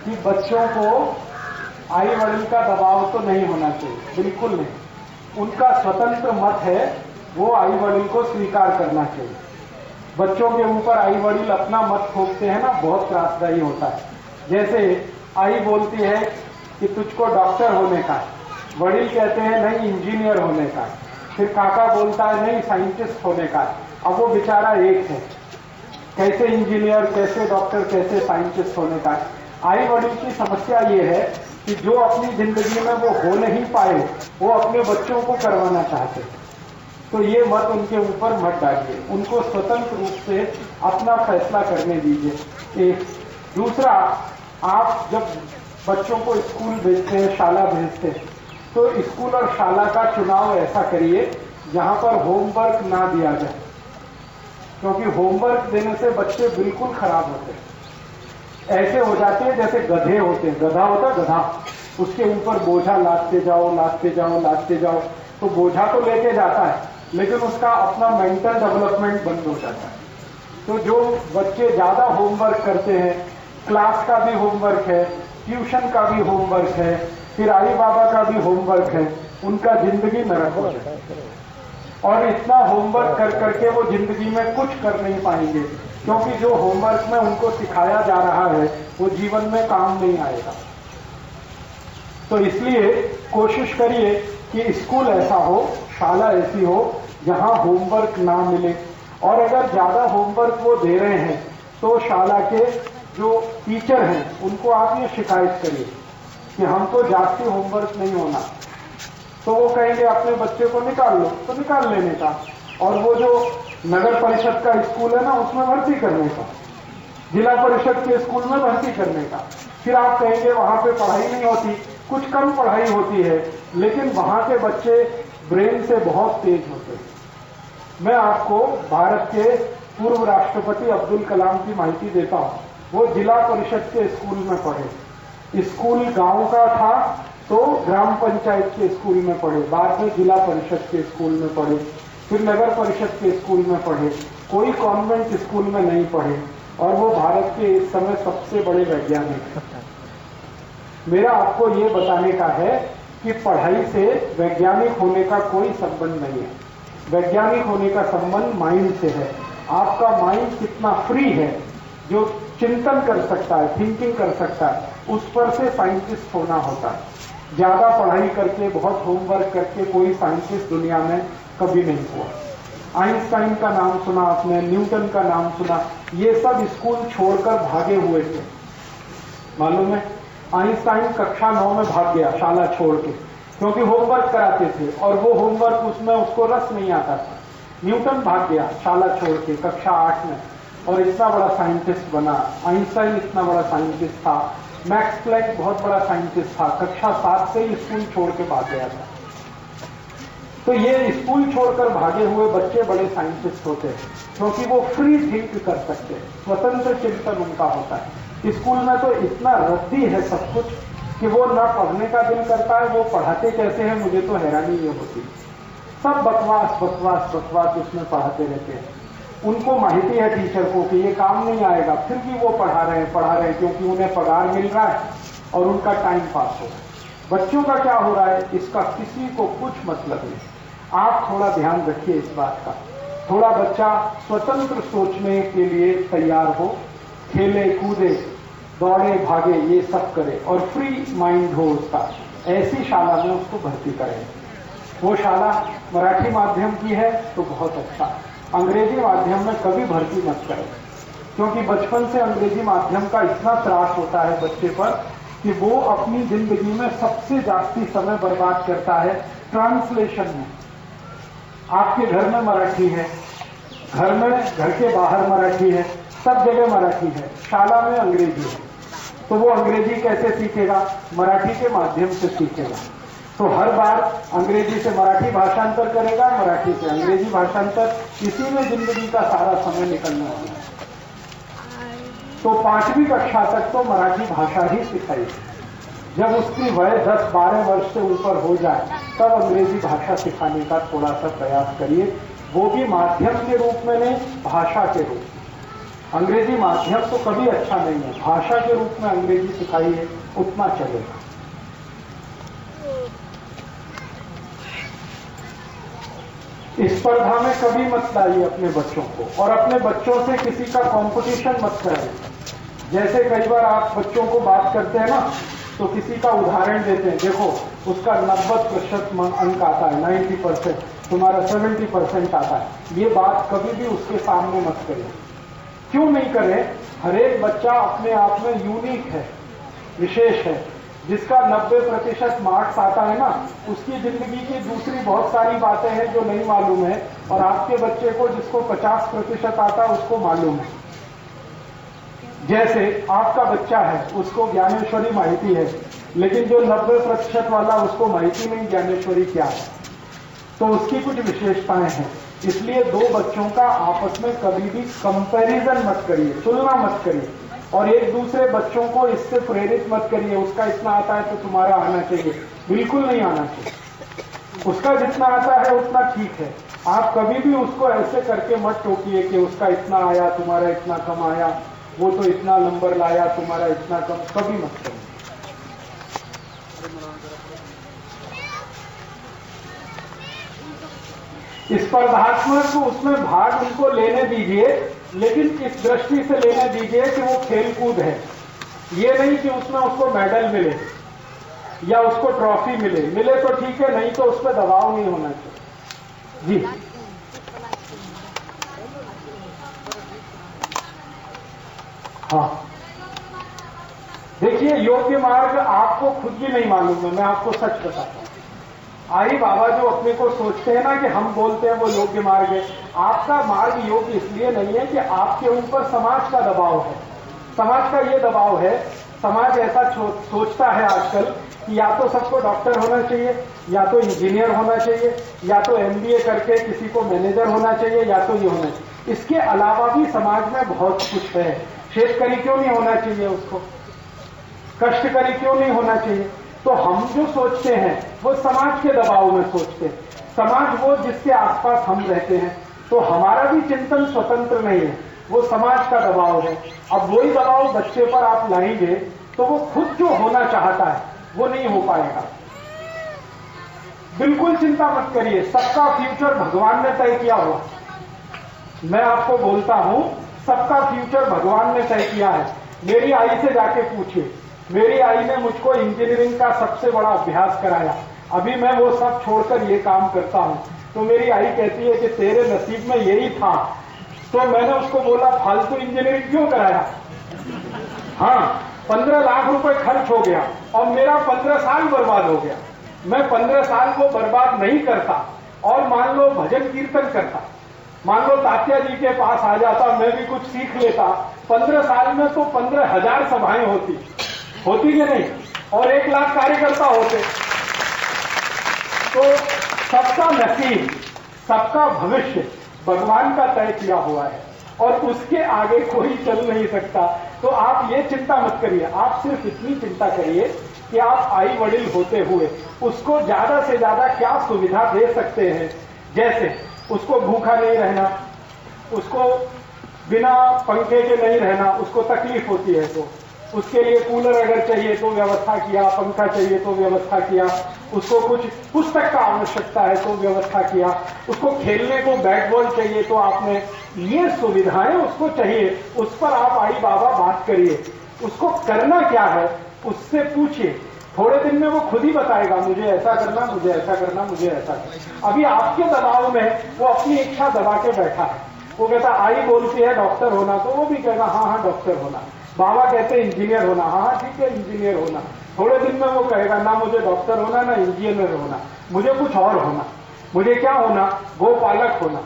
कि बच्चों को आई वडील का दबाव तो नहीं होना चाहिए, बिल्कुल नहीं। उनका स्वतंत्र मत है, वो आई वडील को स्वीकार करना चाहिए। बच्चों के ऊपर आई वडील अपना मत थोपते हैं ना, बहुत त्रासदायी होता है। जैसे आई बोलती है कि तुझको डॉक्टर होने का है, वडील कहते हैं नहीं इंजीनियर होने का है, फिर काका बोलता है नहीं साइंटिस्ट होने का है। अब वो बेचारा एक है, कैसे इंजीनियर, कैसे डॉक्टर, कैसे साइंटिस्ट होने का है। आई वडील की समस्या ये है कि जो अपनी जिंदगी में वो हो नहीं पाए, वो अपने बच्चों को करवाना चाहते हैं। तो ये मत उनके ऊपर मत डालिए, उनको स्वतंत्र रूप से अपना फैसला करने दीजिए। एक दूसरा, आप जब बच्चों को स्कूल भेजते हैं, शाला भेजते हैं, तो स्कूल और शाला का चुनाव ऐसा करिए जहां पर होमवर्क ना दिया जाए, क्योंकि होमवर्क देने से बच्चे बिल्कुल खराब होते हैं। ऐसे हो जाते हैं जैसे गधे होते हैं, गधा होता है गधा, उसके ऊपर बोझा लादते जाओ लादते जाओ लादते जाओ, तो बोझा तो लेके जाता है लेकिन उसका अपना मेंटल डेवलपमेंट बंद हो जाता है। तो जो बच्चे ज्यादा होमवर्क करते हैं, क्लास का भी होमवर्क है, ट्यूशन का भी होमवर्क है, फिर आई बाबा का भी होमवर्क है, उनका जिंदगी नरक हो जाता है। और इतना होमवर्क कर करके वो जिंदगी में कुछ कर नहीं पाएंगे, क्योंकि जो होमवर्क में उनको सिखाया जा रहा है वो जीवन में काम नहीं आएगा। तो इसलिए कोशिश करिए कि स्कूल ऐसा हो, शाला ऐसी हो जहां होमवर्क ना मिले। और अगर ज्यादा होमवर्क वो दे रहे हैं तो शाला के जो टीचर हैं उनको आप ये शिकायत करिए कि हमको जास्ती होमवर्क नहीं होना। तो वो कहेंगे अपने बच्चे को निकाल लो, तो निकाल लेने का, और वो जो नगर परिषद का स्कूल है ना उसमें भर्ती करने का, जिला परिषद के स्कूल में भर्ती करने का। फिर आप कहेंगे वहां पे पढ़ाई नहीं होती, कुछ कम पढ़ाई होती है, लेकिन वहां के बच्चे ब्रेन से बहुत तेज होते हैं। मैं आपको भारत के पूर्व राष्ट्रपति अब्दुल कलाम की माहिती देता हूं। वो जिला परिषद के स्कूल में पढ़े, स्कूल गांव का था तो ग्राम पंचायत के स्कूल में पढ़े, बाद में जिला परिषद के स्कूल में पढ़े, फिर नगर परिषद के स्कूल में पढ़े, कोई कॉन्वेंट स्कूल में नहीं पढ़े, और वो भारत के इस समय सबसे बड़े वैज्ञानिक हैं। मेरा आपको ये बताने का है कि पढ़ाई से वैज्ञानिक होने का कोई संबंध नहीं है। वैज्ञानिक होने का संबंध माइंड से है। आपका माइंड कितना फ्री है, जो चिंतन कर सकता है, थिंकिंग कर सकता है, उस पर से साइंटिस्ट होना होता है। ज्यादा पढ़ाई करके, बहुत होमवर्क करके कोई साइंटिस्ट दुनिया में कभी नहीं हुआ। आइंस्टाइन का नाम सुना आपने, न्यूटन का नाम सुना, ये सब स्कूल छोड़कर भागे हुए थे। मालूम है, आइंस्टाइन कक्षा 9 में भाग गया शाला छोड़ के, क्योंकि होमवर्क कराते थे और वो होमवर्क उसमें उसको रस नहीं आता था। न्यूटन भाग गया शाला छोड़ के कक्षा 8 में, और इतना बड़ा साइंटिस्ट बना। आइंस्टाइन इतना बड़ा साइंटिस्ट था। मैक्स प्लैंक बहुत बड़ा साइंटिस्ट था, कक्षा 7 से ही स्कूल छोड़ के भाग गया था। तो ये स्कूल छोड़कर भागे हुए बच्चे बड़े साइंटिस्ट होते हैं, क्योंकि वो फ्री थिंक कर सकते हैं, स्वतंत्र चिंतन उनका होता है। स्कूल में तो इतना रद्दी है सब कुछ कि वो ना पढ़ने का दिल करता है, वो पढ़ाते कैसे हैं मुझे तो हैरानी ये होती है। सब बकवास बकवास बकवास उसमें पढ़ाते रहते हैं। उनको माहिती है टीचर को कि ये काम नहीं आएगा, फिर भी वो पढ़ा रहे हैं, क्योंकि उन्हें पगार मिल रहा है और उनका टाइम पास हो रहा है। बच्चों का क्या हो रहा है इसका किसी को कुछ मतलब नहीं। आप थोड़ा ध्यान रखिए इस बात का। थोड़ा बच्चा स्वतंत्र सोचने के लिए तैयार हो, खेले कूदे, दौड़े भागे, ये सब करे, और फ्री माइंड हो उसका, ऐसी शाला में उसको भर्ती करें। वो शाला मराठी माध्यम की है तो बहुत अच्छा, अंग्रेजी माध्यम में कभी भर्ती मत करें, क्योंकि बचपन से अंग्रेजी माध्यम का इतना त्रास होता है बच्चे पर कि वो अपनी जिंदगी में सबसे जास्ती समय बर्बाद करता है ट्रांसलेशन में। आपके घर में मराठी है, घर में, घर के बाहर मराठी है, सब जगह मराठी है, शाला में अंग्रेजी है, तो वो अंग्रेजी कैसे सीखेगा? मराठी के माध्यम से सीखेगा। तो हर बार अंग्रेजी से मराठी भाषांतर करेगा, मराठी से अंग्रेजी भाषांतर, इसी में जिंदगी का सारा समय निकलने वाला है। तो 5वीं कक्षा तक तो मराठी भाषा ही सिखाई। जब उसकी वय 10-12 वर्ष से ऊपर हो जाए तब अंग्रेजी भाषा सिखाने का थोड़ा सा प्रयास करिए, वो भी माध्यम के रूप में नहीं, भाषा के रूप में। अंग्रेजी माध्यम तो कभी अच्छा नहीं है, भाषा के रूप में अंग्रेजी सिखाइए उतना चलेगा। स्पर्धा में कभी मत लाइए अपने बच्चों को, और अपने बच्चों से किसी का कंपटीशन मत करें। जैसे कई बार आप बच्चों को बात करते हैं ना, तो किसी का उदाहरण देते हैं, देखो उसका 90% अंक आता है, 90%, तुम्हारा 70% आता है। ये बात कभी भी उसके सामने मत करें। क्यों नहीं करें? हर एक बच्चा अपने आप में यूनिक है, विशेष है। जिसका 90% मार्क्स आता है ना, उसकी जिंदगी की दूसरी बहुत सारी बातें हैं जो नहीं मालूम है, और आपके बच्चे को जिसको 50% आता है उसको मालूम है। जैसे आपका बच्चा है, उसको ज्ञानेश्वरी माहिती है, लेकिन जो 90% वाला उसको माहिती नहीं ज्ञानेश्वरी क्या है, तो उसकी कुछ विशेषताएं हैं। इसलिए दो बच्चों का आपस में कभी भी कंपैरिजन मत करिए, तुलना मत करिए, और एक दूसरे बच्चों को इससे प्रेरित मत करिए, उसका इतना आता है तो तुम्हारा आना चाहिए, बिल्कुल नहीं आना चाहिए। उसका जितना आता है उतना ठीक है। आप कभी भी उसको ऐसे करके मत टोकिए कि उसका इतना आया तुम्हारा इतना कम आया, वो तो इतना नंबर लाया तुम्हारा इतना कम, कभी मत करिए। स्पर्धात्मक उसमें भाग उनको लेने दीजिए, लेकिन इस दृष्टि से लेने दीजिए कि वो खेलकूद है। ये नहीं कि उसमें उसको मेडल मिले या उसको ट्रॉफी मिले, मिले तो ठीक है, नहीं तो उस पर दबाव नहीं होना चाहिए। जी हाँ, देखिए योग्य मार्ग आपको खुद भी नहीं मालूम है, मैं आपको सच बताता हूं। आई बाबा जो अपने को सोचते हैं ना कि हम बोलते हैं वो योग्य मार्ग है, आपका मार्ग योग्य इसलिए नहीं है कि आपके ऊपर समाज का दबाव है। समाज का ये दबाव है, समाज ऐसा सोचता है आजकल कि या तो सबको डॉक्टर होना चाहिए, या तो इंजीनियर होना चाहिए, या तो एमबीए करके किसी को मैनेजर होना चाहिए, या तो ये होना चाहिए। इसके अलावा भी समाज में बहुत कुछ है। शेतकरी क्यों नहीं होना चाहिए, उसको कष्टकरी क्यों नहीं होना चाहिए? तो हम जो सोचते हैं वो समाज के दबाव में सोचते हैं। समाज वो जिसके आसपास हम रहते हैं, तो हमारा भी चिंतन स्वतंत्र नहीं है, वो समाज का दबाव है। अब वही दबाव बच्चे पर आप लाएंगे तो वो खुद जो होना चाहता है वो नहीं हो पाएगा। बिल्कुल चिंता मत करिए, सबका फ्यूचर भगवान ने तय किया हुआ। मैं आपको बोलता हूं, सबका फ्यूचर भगवान ने तय किया है। मेरी आई से जाके पूछिए, मेरी आई ने मुझको इंजीनियरिंग का सबसे बड़ा अभ्यास कराया, अभी मैं वो सब छोड़कर ये काम करता हूं। तो मेरी आई कहती है कि तेरे नसीब में यही था। तो मैंने उसको बोला फालतू इंजीनियरिंग क्यों कराया? हाँ, 15 लाख रुपए खर्च हो गया और मेरा 15 साल बर्बाद हो गया। मैं 15 साल को बर्बाद नहीं करता और मान लो भजन कीर्तन करता, मान लो तात्या जी के पास आ जाता, मैं भी कुछ सीख लेता, 15 साल में तो 15,000 सभाएं होती कि नहीं, और 1 लाख कार्यकर्ता होते। तो सबका नसीब, सबका भविष्य भगवान का तय किया हुआ है और उसके आगे कोई चल नहीं सकता। तो आप ये चिंता मत करिए, आप सिर्फ इतनी चिंता करिए कि आप आई वडील होते हुए उसको ज्यादा से ज्यादा क्या सुविधा दे सकते हैं। जैसे उसको भूखा नहीं रहना, उसको बिना पंखे के नहीं रहना, उसको तकलीफ होती है तो उसके लिए कूलर अगर चाहिए तो व्यवस्था किया, पंखा चाहिए तो व्यवस्था किया, उसको कुछ पुस्तक का आवश्यकता है तो व्यवस्था किया, उसको खेलने को बैट बॉल चाहिए तो आपने ये सुविधाएं उसको चाहिए, उस पर आप आई बाबा बात करिए। उसको करना क्या है उससे पूछिए, थोड़े दिन में वो खुद ही बताएगा मुझे ऐसा करना, मुझे ऐसा करना, मुझे ऐसा करना। अभी आपके दबाव में वो अपनी इच्छा दबा के बैठा है। वो कहता आई बोलती है डॉक्टर होना, तो वो भी कहेगा हाँ हाँ डॉक्टर होना। बाबा कहते हैं इंजीनियर होना, हाँ ठीक है इंजीनियर होना। थोड़े दिन में वो कहेगा ना मुझे डॉक्टर होना, ना इंजीनियर होना, मुझे कुछ और होना। मुझे क्या होना? गोपालक होना,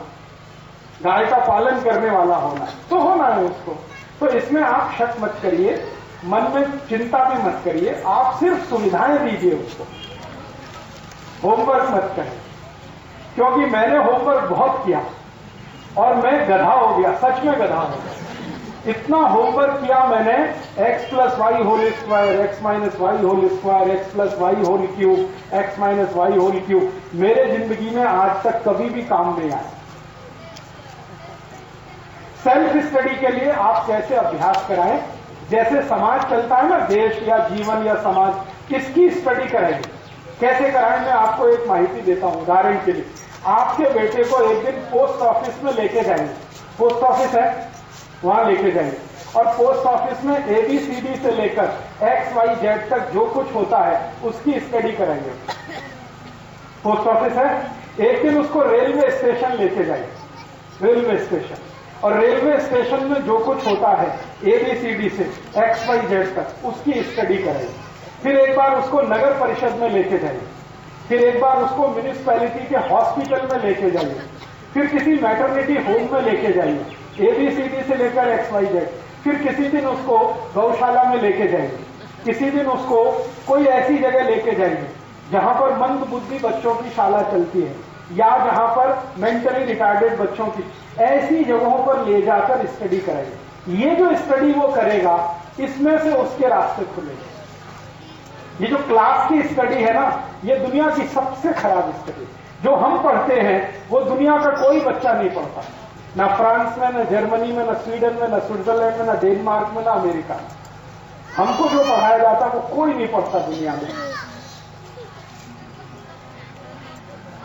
गाय का पालन करने वाला होना, तो होना है उसको। तो इसमें आप शक मत करिए, मन में चिंता भी मत करिए, आप सिर्फ सुविधाएं दीजिए उसको, होमवर्क मत करें। क्योंकि मैंने होमवर्क बहुत किया और मैं गधा हो गया, सच में गधा हो गया। इतना होमवर्क किया मैंने, x + y whole square, x - y whole square, x + y whole cube, x - y whole cube, मेरे जिंदगी में आज तक कभी भी काम नहीं आया। सेल्फ स्टडी के लिए आप कैसे अभ्यास कराएं, जैसे समाज चलता है ना, देश या जीवन या समाज, इसकी स्टडी कराएंगे। कैसे कराएं, मैं आपको एक माहिती देता हूं। उदाहरण के लिए आपके बेटे को एक दिन पोस्ट ऑफिस में लेके जाएंगे, पोस्ट ऑफिस है वहां लेके जाएंगे, और पोस्ट ऑफिस में ABCD से लेकर XYZ तक जो कुछ होता है उसकी स्टडी कराएंगे। पोस्ट ऑफिस है, एक दिन उसको रेलवे स्टेशन लेके जाएंगे, रेलवे स्टेशन, और रेलवे स्टेशन में जो कुछ होता है ABCD से XYZ तक उसकी स्टडी कराएंगे। फिर एक बार उसको नगर परिषद में लेके जाइए, फिर एक बार उसको म्यूनिसिपैलिटी के हॉस्पिटल में लेके जाइए, फिर किसी मैटरनिटी होम में लेके जाइए, ABCD से लेकर XYZ। फिर किसी दिन उसको गौशाला में लेके जाइए, किसी दिन उसको कोई ऐसी जगह लेके जाइए जहां पर मंद बुद्धि बच्चों की शाला चलती है, या जहां पर मेंटली रिटार्डेड बच्चों की, ऐसी जगहों पर ले जाकर स्टडी कराइए। ये जो स्टडी वो करेगा, इसमें से उसके रास्ते खुलेंगे। ये जो क्लास की स्टडी है ना, ये दुनिया की सबसे खराब स्टडी। जो हम पढ़ते हैं वो दुनिया का कोई बच्चा नहीं पढ़ता, ना फ्रांस में, ना जर्मनी में, ना स्वीडन में, ना स्विट्जरलैंड में, ना डेनमार्क में, ना अमेरिका में। हमको जो पढ़ाया जाता वो कोई नहीं पढ़ता दुनिया में।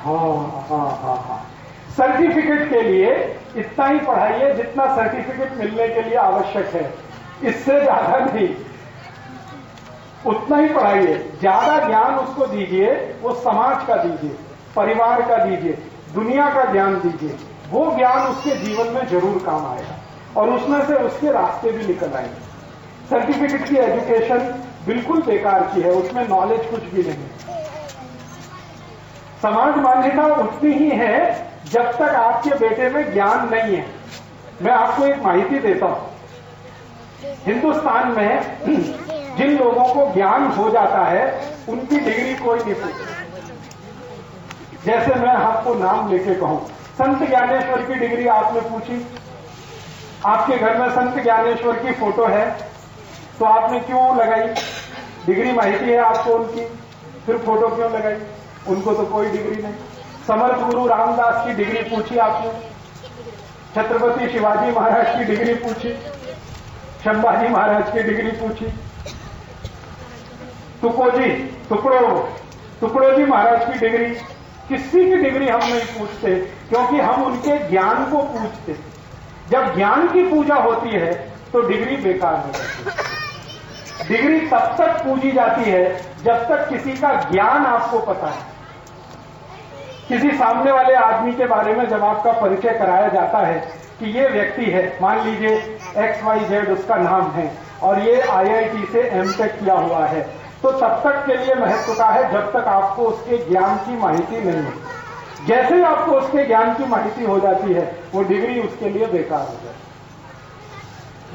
हाँ। सर्टिफिकेट के लिए इतना ही पढ़ाइए जितना सर्टिफिकेट मिलने के लिए आवश्यक है, इससे ज्यादा नहीं। उतना ही पढ़ाइए, ज्यादा ज्ञान उसको दीजिए, वो समाज का दीजिए, परिवार का दीजिए, दुनिया का ज्ञान दीजिए। वो ज्ञान उसके जीवन में जरूर काम आएगा और उसमें से उसके रास्ते भी निकल आएंगे। सर्टिफिकेट की एजुकेशन बिल्कुल बेकार की है, उसमें नॉलेज कुछ भी नहीं है। समाज मान्यता उतनी ही है जब तक आपके बेटे में ज्ञान नहीं है। मैं आपको एक माहिती देता हूं, हिंदुस्तान में जिन लोगों को ज्ञान हो जाता है उनकी डिग्री कोई नहीं पूछता। जैसे मैं आपको नाम लेके कहूं, संत ज्ञानेश्वर की डिग्री आपने पूछी, आपके घर में संत ज्ञानेश्वर की फोटो है तो आपने क्यों लगाई? डिग्री माहिती है आपको उनकी, फिर फोटो क्यों लगाई? उनको तो कोई डिग्री नहीं। समर्थ गुरु रामदास की डिग्री पूछी आपने, छत्रपति शिवाजी महाराज की डिग्री पूछी, संभाजी महाराज की डिग्री पूछी, टुकड़ो जी महाराज की डिग्री, किसी की डिग्री हम नहीं पूछते, क्योंकि हम उनके ज्ञान को पूछते। जब ज्ञान की पूजा होती है तो डिग्री बेकार हो जाती है। डिग्री तब तक पूजी जाती है जब तक किसी का ज्ञान आपको पता है। किसी सामने वाले आदमी के बारे में जब आपका परिचय कराया जाता है कि ये व्यक्ति है, मान लीजिए XYZ उसका नाम है और ये IIT से M.Tech किया हुआ है, तो तब तक के लिए महत्वता है जब तक आपको उसके ज्ञान की माहिती नहीं है। जैसे ही आपको उसके ज्ञान की माहिती हो जाती है वो डिग्री उसके लिए बेकार हो जाती है।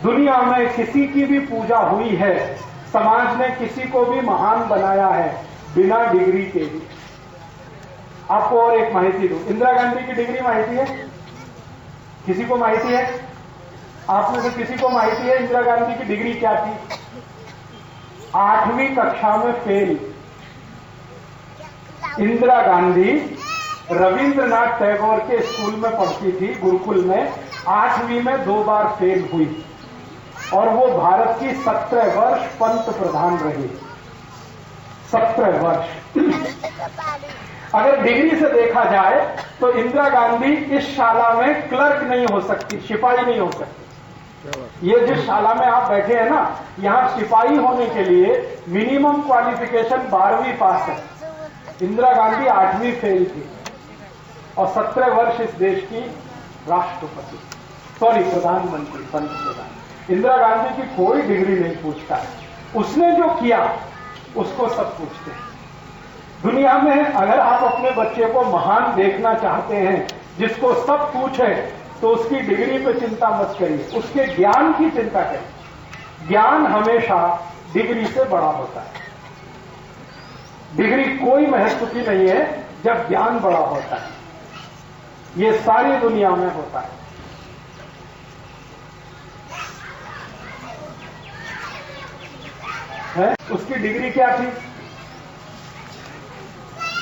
दुनिया में किसी की भी पूजा हुई है, समाज ने किसी को भी महान बनाया है बिना डिग्री के भी। आपको और एक माहिती दूं, इंदिरा गांधी की डिग्री माहिती है? किसी को माहिती है? आप में से किसी को माहिती है इंदिरा गांधी की डिग्री क्या थी? 8वीं कक्षा में फेल। इंदिरा गांधी रविंद्रनाथ टैगोर के स्कूल में पढ़ती थी, गुरुकुल में। 8वीं में 2 बार फेल हुई और वो भारत की 17 वर्ष पंत प्रधान रही। 17 वर्ष। अगर डिग्री से देखा जाए तो इंदिरा गांधी इस शाला में क्लर्क नहीं हो सकती, सिपाही नहीं हो सकती। ये जिस शाला में आप बैठे हैं ना, यहां सिपाही होने के लिए मिनिमम क्वालिफिकेशन 12वीं पास है। इंदिरा गांधी 8वीं फेल थी और 17 वर्ष इस देश की राष्ट्रपति, प्रधानमंत्री, पंत प्रधान। इंदिरा गांधी की कोई डिग्री नहीं पूछता है, उसने जो किया उसको सब पूछते हैं। दुनिया में अगर आप अपने बच्चे को महान देखना चाहते हैं, जिसको सब पूछे, तो उसकी डिग्री पे चिंता मत करिए, उसके ज्ञान की चिंता करिए। ज्ञान हमेशा डिग्री से बड़ा होता है। डिग्री कोई महत्व की नहीं है जब ज्ञान बड़ा होता है। ये सारी दुनिया में होता है? उसकी डिग्री क्या थी?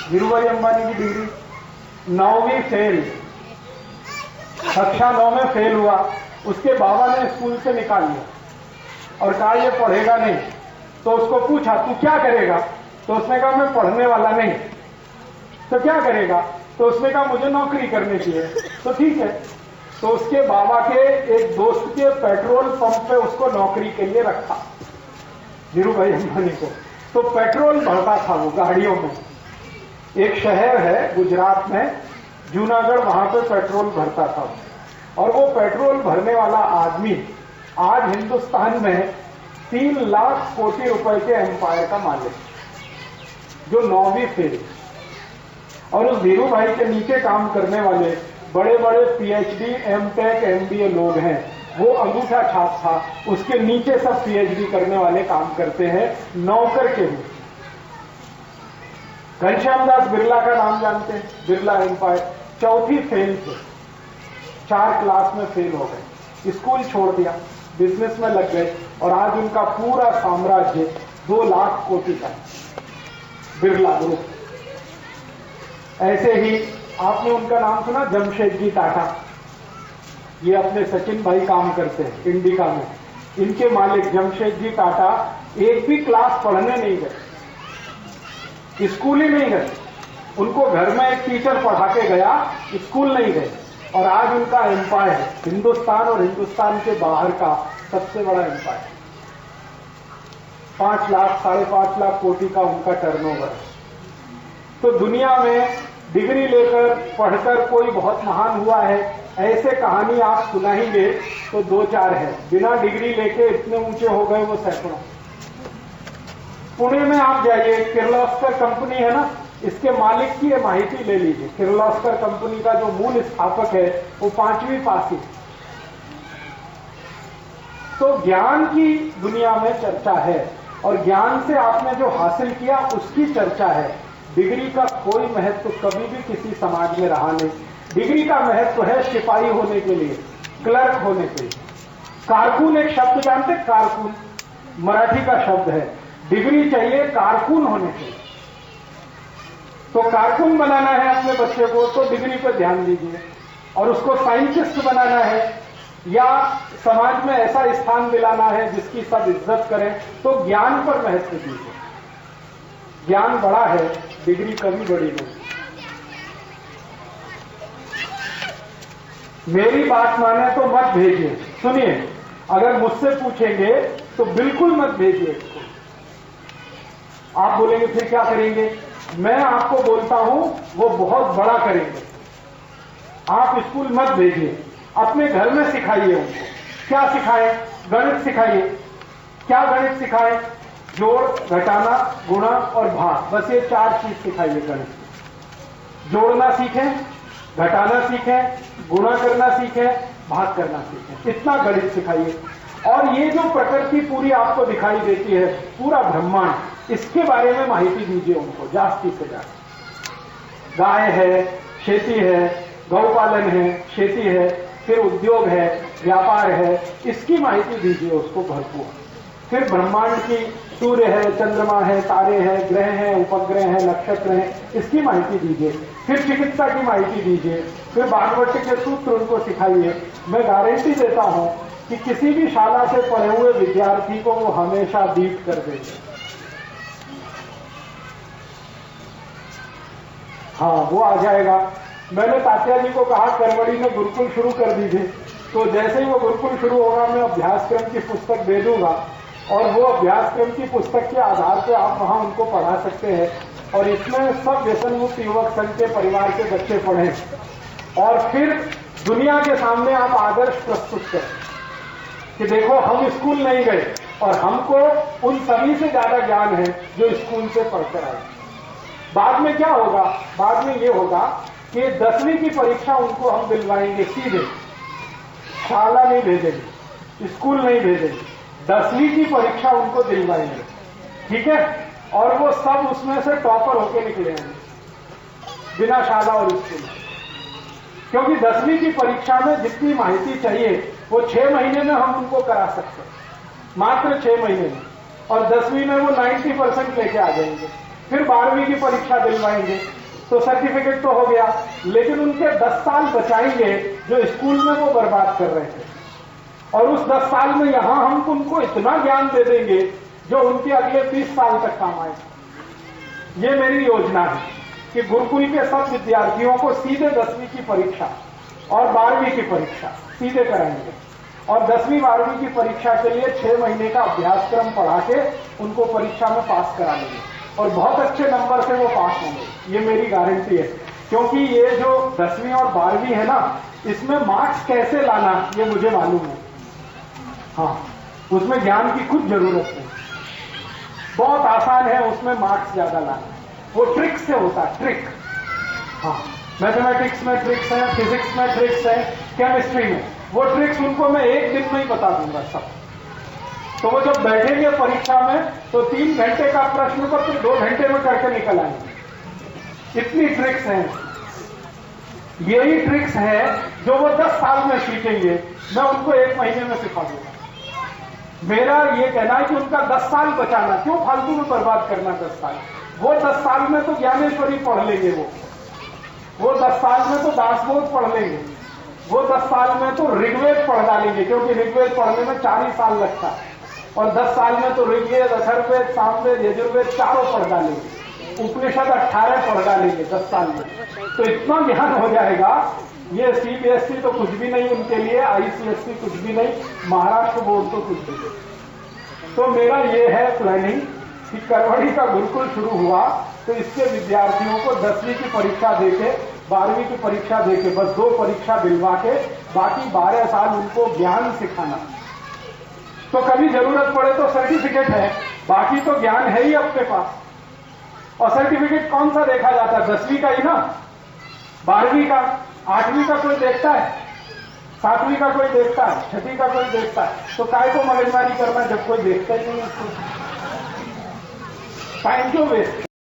धीरूभाई अंबानी की डिग्री 9वीं फेल, कक्षा 9 में फेल हुआ, उसके बाबा ने स्कूल से निकाल लिया और कहा ये पढ़ेगा नहीं। तो उसको पूछा तू क्या करेगा? तो उसने कहा मैं पढ़ने वाला नहीं। तो क्या करेगा? तो उसने कहा मुझे नौकरी करनी चाहिए। तो ठीक है। तो उसके बाबा के एक दोस्त के पेट्रोल पंप पे उसको नौकरी के लिए रखा, धीरू भाई अंबानी को। तो पेट्रोल भरता था वो गाड़ियों में। एक शहर है गुजरात में, जूनागढ़, वहां पे पेट्रोल भरता था। और वो पेट्रोल भरने वाला आदमी आज हिंदुस्तान में 3 लाख कोटि रुपए के एम्पायर का मालिक, जो 9वीं फेल। और उस धीरू भाई के नीचे काम करने वाले बड़े बड़े पीएचडी, एमटेक, एमबीए लोग हैं। वो अंगूठा छाप था, उसके नीचे सब पीएचडी करने वाले काम करते हैं नौकर के रूप। घनश्याम दास बिरला का नाम जानते हैं? बिरला एम्पायर, 4थी फेल थे, 4 क्लास में फेल हो गए, स्कूल छोड़ दिया, बिजनेस में लग गए और आज उनका पूरा साम्राज्य 2 लाख कोटि का, बिरला ग्रुप। ऐसे ही आपने उनका नाम सुना, जमशेदजी टाटा। ये अपने सचिन भाई काम करते हैं इंडिका में। इनके मालिक जमशेदजी टाटा एक भी क्लास पढ़ने नहीं गए, स्कूल ही नहीं गए। उनको घर में एक टीचर पढ़ा के गया, स्कूल नहीं गए। और आज उनका एम्पायर हिंदुस्तान और हिंदुस्तान के बाहर का सबसे बड़ा एम्पायर, 5 लाख 5.5 लाख कोटि का उनका टर्नओवर है। तो दुनिया में डिग्री लेकर पढ़कर कोई बहुत महान हुआ है, ऐसे कहानी आप सुनाएंगे तो 2-4 है। बिना डिग्री लेके इतने ऊंचे हो गए वो सैकड़ों। पुणे में आप जाइए, किर्लोस्कर कंपनी है ना, इसके मालिक की ये माहिती ले लीजिए। किर्लोस्कर कंपनी का जो मूल स्थापक है वो 5वीं पासी। तो ज्ञान की दुनिया में चर्चा है और ज्ञान से आपने जो हासिल किया उसकी चर्चा है। डिग्री का कोई महत्व कभी भी किसी समाज में रहा नहीं। डिग्री का महत्व है सिपाही होने के लिए, क्लर्क होने के लिए। कारकुन एक शब्द जानते? कारकुन मराठी का शब्द है। डिग्री चाहिए कारकुन होने के लिए। तो कारकुन बनाना है अपने बच्चे को तो डिग्री पर ध्यान दीजिए, और उसको साइंटिस्ट बनाना है या समाज में ऐसा स्थान दिलाना है जिसकी सब इज्जत करें तो ज्ञान पर महत्व दीजिए। ज्ञान बड़ा है, डिग्री कभी बड़ी नहीं। मेरी बात माने तो मत भेजिए। सुनिए, अगर मुझसे पूछेंगे तो बिल्कुल मत भेजिए इसको। आप बोलेंगे फिर क्या करेंगे? मैं आपको बोलता हूं वो बहुत बड़ा करेंगे। आप स्कूल मत भेजिए, अपने घर में सिखाइए उनको। क्या सिखाएं? गणित सिखाइए। क्या गणित सिखाएं? जोड़, घटाना, गुणा और भाग, बस ये 4 चीज सिखाइए गणित। जोड़ना सीखें, घटाना सीखें, गुणा करना सीखें, भाग करना सीखें। इतना गणित सिखाइए। और ये जो प्रकृति पूरी आपको दिखाई देती है, पूरा ब्रह्मांड, इसके बारे में माहिती दीजिए उनको जास्ती से ज्यादा। गाय है, खेती है, गौपालन है, खेती है, फिर उद्योग है, व्यापार है, इसकी माहिती दीजिए उसको भरपूर। फिर ब्रह्मांड की, सूर्य है, चंद्रमा है, तारे हैं, ग्रह हैं, उपग्रह हैं, नक्षत्र हैं, इसकी माहिती दीजिए। फिर चिकित्सा की माहिती दीजिए। फिर भागवत के सूत्र उनको सिखाइए। मैं गारंटी देता हूं कि किसी भी शाला से पढ़े हुए विद्यार्थी को वो हमेशा बीट कर देंगे। हाँ, वो आ जाएगा। मैंने तात्या जी को कहा करवड़ी में गुरुकुल शुरू कर दीजिए। तो जैसे ही वो गुरुकुल शुरू होगा मैं अभ्यासक्रम की पुस्तक दे दूंगा और वो अभ्यासक्रम की पुस्तक के आधार पर आप वहां उनको पढ़ा सकते हैं। और इसमें सब व्यसन मुक्त युवक संघ के परिवार के बच्चे पढ़ें और फिर दुनिया के सामने आप आदर्श प्रस्तुत करें कि देखो हम स्कूल नहीं गए और हमको उन सभी से ज्यादा ज्ञान है जो स्कूल से पढ़कर आए। बाद में क्या होगा? बाद में ये होगा कि 10वीं की परीक्षा उनको हम दिलवाएंगे सीधे, शाला नहीं भेजेंगे, स्कूल नहीं भेजेंगे, 10वीं की परीक्षा उनको दिलवाएंगे, ठीक है? और वो सब उसमें से टॉपर होके निकलेंगे बिना शाला और स्कूल। क्योंकि 10वीं की परीक्षा में जितनी माहिती चाहिए वो 6 महीने में हम उनको करा सकते हैं, मात्र 6 महीने में। और 10वीं में वो 90% लेके आ जाएंगे। फिर 12वीं की परीक्षा दिलवाएंगे तो सर्टिफिकेट तो हो गया, लेकिन उनके 10 साल बचाएंगे जो स्कूल में वो बर्बाद कर रहे थे। और उस 10 साल में यहां हम उनको इतना ज्ञान दे देंगे जो उनके अगले 30 साल तक काम आए। ये मेरी योजना है कि गुरुकुल के सब विद्यार्थियों को सीधे 10वीं की परीक्षा और 12वीं की परीक्षा सीधे कराएंगे और 10वीं 12वीं की परीक्षा के लिए 6 महीने का अभ्यासक्रम पढ़ा के उनको परीक्षा में पास करा लेंगे और बहुत अच्छे नंबर से वो पास होंगे। ये मेरी गारंटी है, क्योंकि ये जो 10वीं और 12वीं है ना, इसमें मार्क्स कैसे लाना ये मुझे मालूम है। हाँ, उसमें ज्ञान की कुछ जरूरत नहीं, बहुत आसान है उसमें मार्क्स ज्यादा लाना। वो ट्रिक से होता है, ट्रिक। हाँ, मैथमेटिक्स में ट्रिक्स है, फिजिक्स में ट्रिक्स है, केमिस्ट्री में वो ट्रिक्स उनको मैं एक दिन में ही बता दूंगा सब। तो वो जब बैठेंगे परीक्षा में तो 3 घंटे का प्रश्न पत्र 2 घंटे में करके निकल आएंगे। इतनी ट्रिक्स हैं। यही ट्रिक्स है जो वो 10 साल में सीखेंगे, मैं उनको 1 महीने में सिखा दूंगा। मेरा ये कहना है कि उनका 10 साल बचाना, क्यों फालतू में बर्बाद करना 10 साल। वो 10 साल में तो ज्ञानेश्वरी पढ़ लेंगे, वो 10 साल में तो दासबोध पढ़ लेंगे, वो 10 साल में तो ऋग्वेद पढ़ डालेंगे, क्योंकि ऋग्वेद पढ़ने में 4 ही साल लगता है और 10 साल में तो ऋग्वेद, अथर्ववेद, सामवेद, यजुर्वेद चारों पढ़ डालेंगे, उपनिषद 18 पढ़ डालेंगे 10 साल में। तो इतना ज्ञान हो जाएगा। ये CBSE तो कुछ भी नहीं उनके लिए, ICSE कुछ भी नहीं, महाराष्ट्र बोर्ड तो कुछ भी नहीं। तो मेरा ये है प्लानिंग कि करवड़ी का गुरुकुल शुरू हुआ तो इसके विद्यार्थियों को 10वीं की परीक्षा देके, 12वीं की परीक्षा देके, बस 2 परीक्षा दिलवा के बाकी 12 साल उनको ज्ञान सिखाना। तो कभी जरूरत पड़े तो सर्टिफिकेट है, बाकी तो ज्ञान है ही अपने पास। और सर्टिफिकेट कौन सा देखा जाता है? 10वीं का ही ना, 12वीं का, 8वीं का कोई देखता है, 7वीं का कोई देखता है, 6वीं का कोई देखता है। तो काय को मगजमारी करना जब कोई देखता ही नहीं उसको, टाइम क्यों वेस्ट।